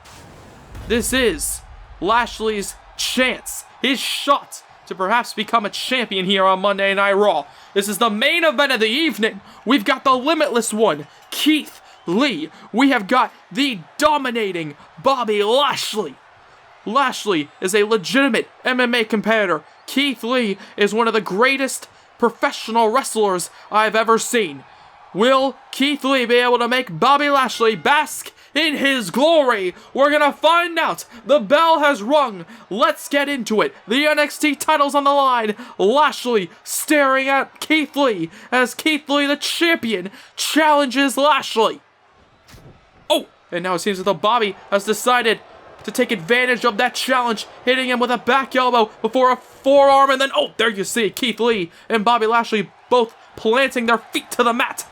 this is Lashley's chance, his shot to perhaps become a champion here on Monday Night Raw. This is the main event of the evening. We've got the Limitless One, Keith Lee. We have got the dominating Bobby Lashley. Lashley is a legitimate MMA competitor. Keith Lee is one of the greatest professional wrestlers I've ever seen. Will Keith Lee be able to make Bobby Lashley bask in his glory? We're gonna find out. The bell has rung. Let's get into it. The NXT title's on the line. Lashley staring at Keith Lee as Keith Lee, the champion, challenges Lashley. Oh, and now it seems as though Bobby has decided to take advantage of that challenge, hitting him with a back elbow before a forearm, and then, oh, there you see Keith Lee and Bobby Lashley both planting their feet to the mat.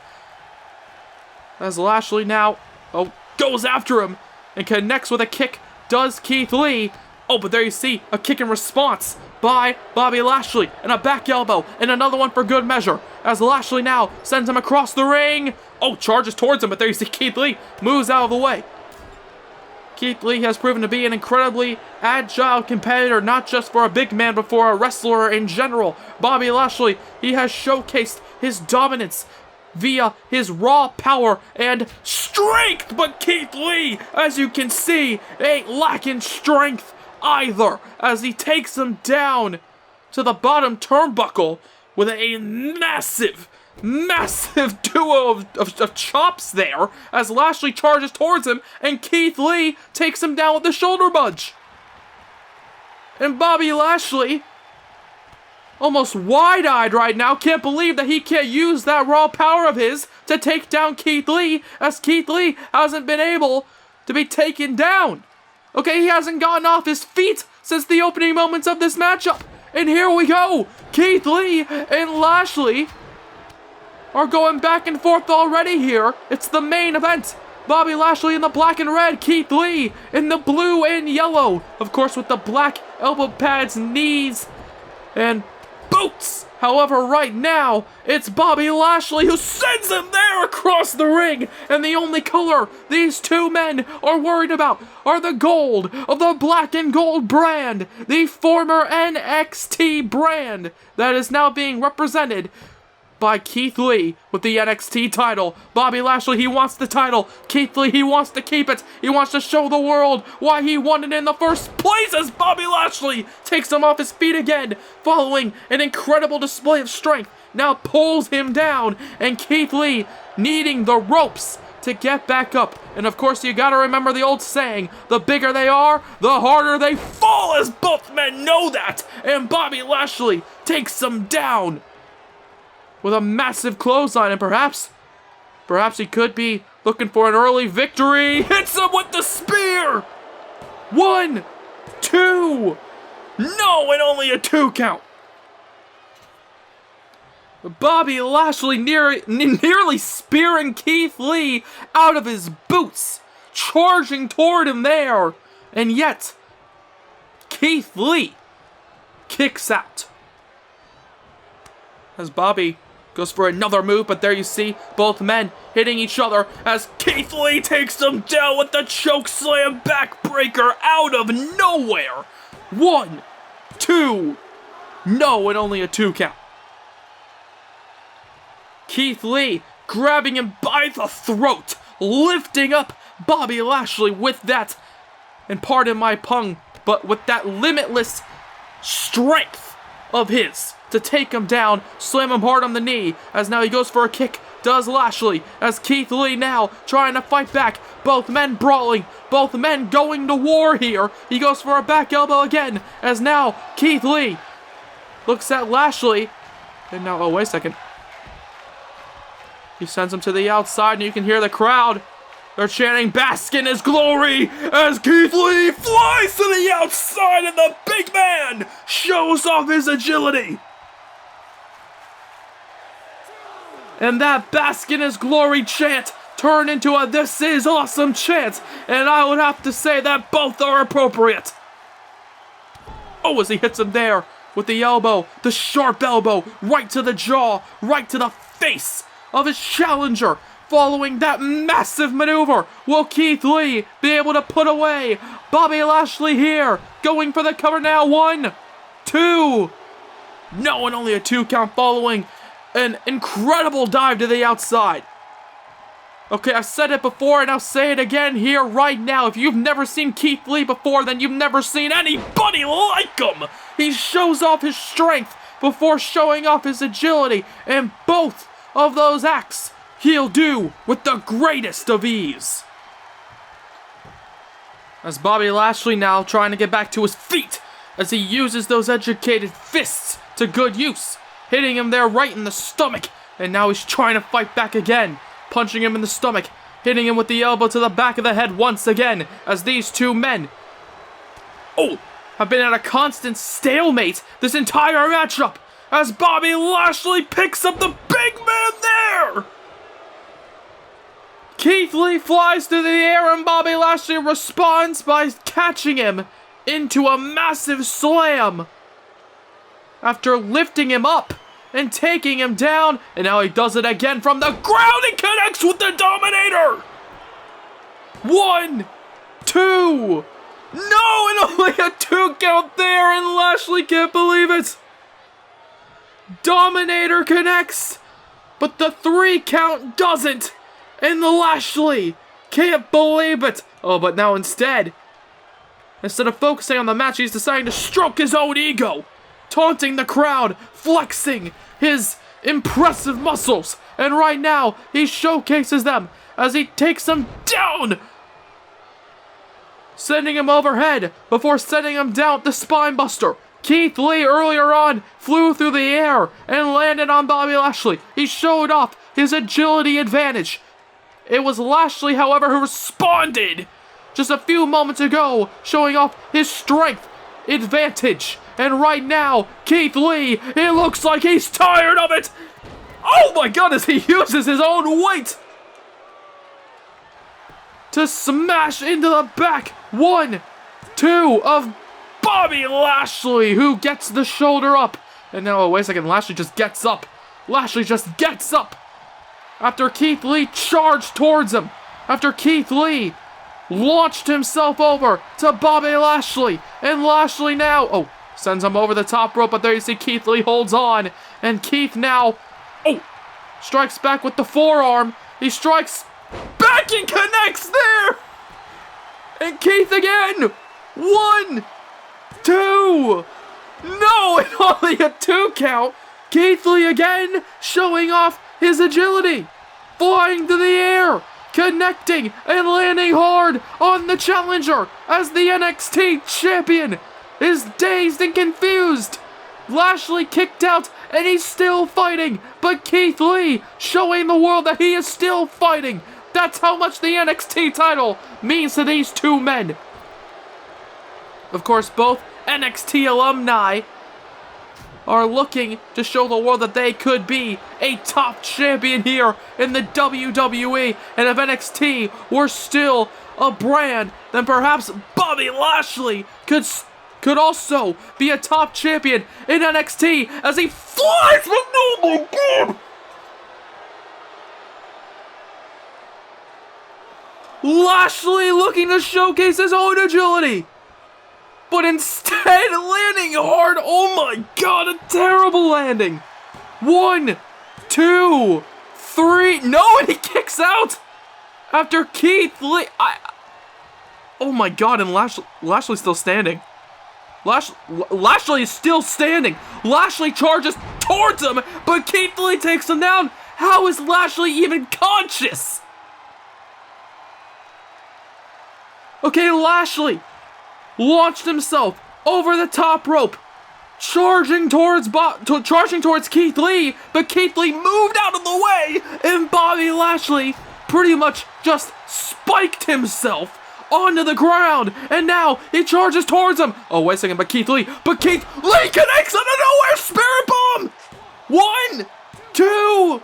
As Lashley now, goes after him and connects with a kick, does Keith Lee. Oh, but there you see a kick in response by Bobby Lashley, and a back elbow, and another one for good measure, as Lashley now sends him across the ring. Oh, charges towards him, but there you see Keith Lee moves out of the way. Keith Lee has proven to be an incredibly agile competitor, not just for a big man, but for a wrestler in general. Bobby Lashley, he has showcased his dominance via his raw power and strength, but Keith Lee, as you can see, ain't lacking strength either, as he takes him down to the bottom turnbuckle with a massive duo of chops there, as Lashley charges towards him, and Keith Lee takes him down with the shoulder budge. And Bobby Lashley, almost wide-eyed right now, can't believe that he can't use that raw power of his to take down Keith Lee, as Keith Lee hasn't been able to be taken down. Okay, he hasn't gotten off his feet since the opening moments of this matchup. And here we go! Keith Lee and Lashley are going back and forth already here. It's the main event. Bobby Lashley in the black and red, Keith Lee in the blue and yellow. Of course, with the black elbow pads, knees, and boots. However, right now, it's Bobby Lashley who sends him there across the ring. And the only color these two men are worried about are the gold of the black and gold brand. The former NXT brand that is now being represented by Keith Lee with the NXT title. Bobby Lashley, he wants the title. Keith Lee, he wants to keep it. He wants to show the world why he won it in the first place, as Bobby Lashley takes him off his feet again, following an incredible display of strength. Now pulls him down, and Keith Lee needing the ropes to get back up. And of course, you gotta remember the old saying, the bigger they are, the harder they fall, as both men know that. And Bobby Lashley takes him down with a massive clothesline, and perhaps he could be looking for an early victory. Hits him with the spear! 1, 2, no, and only a 2 count. Bobby Lashley nearly spearing Keith Lee out of his boots, charging toward him there, and yet Keith Lee kicks out. As Bobby goes for another move, but there you see both men hitting each other as Keith Lee takes them down with the choke slam backbreaker out of nowhere. 1, 2, no, and only a 2 count. Keith Lee grabbing him by the throat, lifting up Bobby Lashley with that, and pardon my pun, but with that limitless strength of his to take him down, slam him hard on the knee, as now he goes for a kick, does Lashley, as Keith Lee now trying to fight back, both men brawling, both men going to war here. He goes for a back elbow again, as now Keith Lee looks at Lashley, and now, oh, wait a second. He sends him to the outside, and you can hear the crowd. They're chanting, "Bask in his glory," as Keith Lee flies to the outside, and the big man shows off his agility. And that "Bask in his glory" chant turned into a "This is awesome" chant, and I would have to say that both are appropriate. Oh, as he hits him there with the elbow, the sharp elbow, right to the jaw, right to the face of his challenger. Following that massive maneuver, will Keith Lee be able to put away Bobby Lashley here? Going for the cover now. 1, 2, no, and only a 2 count, following an incredible dive to the outside. Okay, I said it before and I'll say it again here right now. If you've never seen Keith Lee before, then you've never seen anybody like him. He shows off his strength before showing off his agility, and both of those acts he'll do with the greatest of ease. As Bobby Lashley now trying to get back to his feet as he uses those educated fists to good use, hitting him there right in the stomach, and now he's trying to fight back again, punching him in the stomach, hitting him with the elbow to the back of the head once again, as these two men have been at a constant stalemate this entire matchup, as Bobby Lashley picks up the big man there. Keith Lee flies through the air, and Bobby Lashley responds by catching him into a massive slam after lifting him up and taking him down, and now he does it again from the ground and connects with the Dominator. 1, 2. No, and only a 2 count there, and Lashley can't believe it. Dominator connects, but the 3 count doesn't, and Lashley can't believe it. Oh, but now instead of focusing on the match, he's deciding to stroke his own ego, taunting the crowd, flexing his impressive muscles, and right now he showcases them as he takes them down, sending him overhead before sending him down with the spine buster. Keith Lee earlier on flew through the air and landed on Bobby Lashley. He showed off his agility advantage. It was Lashley, however, who responded just a few moments ago, showing off his strength advantage. And right now, Keith Lee, it looks like he's tired of it. Oh my goodness, he uses his own weight to smash into the back. 1, 2 of Bobby Lashley, who gets the shoulder up. And now, wait a second, Lashley just gets up. Lashley just gets up after Keith Lee charged towards him. After Keith Lee launched himself over to Bobby Lashley. And Lashley now, sends him over the top rope, but there you see Keith Lee holds on. And Keith now, strikes back with the forearm. He strikes back and connects there. And Keith again. 1, 2. No, and only a 2 count. Keith Lee again showing off his agility. Flying through the air, connecting and landing hard on the challenger as the NXT champion is dazed and confused. Lashley kicked out and he's still fighting, but Keith Lee showing the world that he is still fighting. That's how much the NXT title means to these 2 men. Of course, both NXT alumni are looking to show the world that they could be a top champion here in the WWE. And if NXT were still a brand, then perhaps Bobby Lashley could also be a top champion in NXT as he flies from oh my God! Lashley looking to showcase his own agility, but instead landing hard. Oh my God, a terrible landing. 1, 2, 3. No, and he kicks out after Keith Lee. Oh my God, and Lashley's still standing. Lashley is still standing. Lashley charges towards him, but Keith Lee takes him down. How is Lashley even conscious? Okay, Lashley launched himself over the top rope, charging towards Keith Lee, but Keith Lee moved out of the way, and Bobby Lashley pretty much just spiked himself onto the ground, and now he charges towards him. Oh, wait a second, but Keith Lee connects out of nowhere, Spirit Bomb! 1, 2,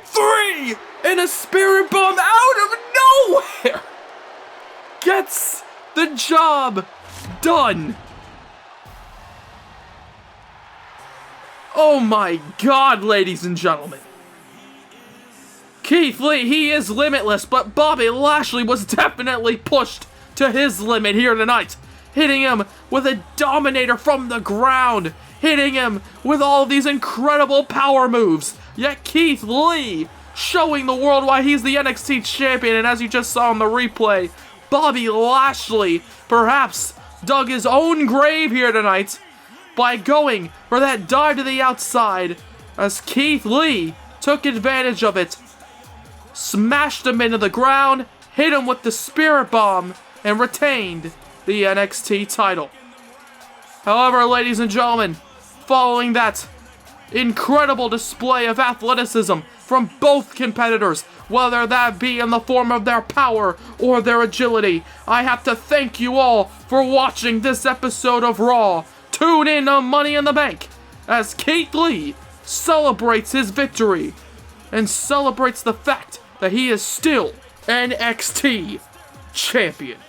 3, and a Spirit Bomb out of nowhere gets the job done. Oh my God, ladies and gentlemen. Keith Lee, he is limitless, but Bobby Lashley was definitely pushed to his limit here tonight. Hitting him with a Dominator from the ground. Hitting him with all of these incredible power moves. Yet Keith Lee showing the world why he's the NXT champion. And as you just saw in the replay, Bobby Lashley perhaps dug his own grave here tonight by going for that dive to the outside as Keith Lee took advantage of it, smashed him into the ground, hit him with the Spirit Bomb, and retained the NXT title. However, ladies and gentlemen, following that incredible display of athleticism from both competitors, whether that be in the form of their power or their agility, I have to thank you all for watching this episode of Raw. Tune in on Money in the Bank as Keith Lee celebrates his victory and celebrates the fact that he is still NXT champion.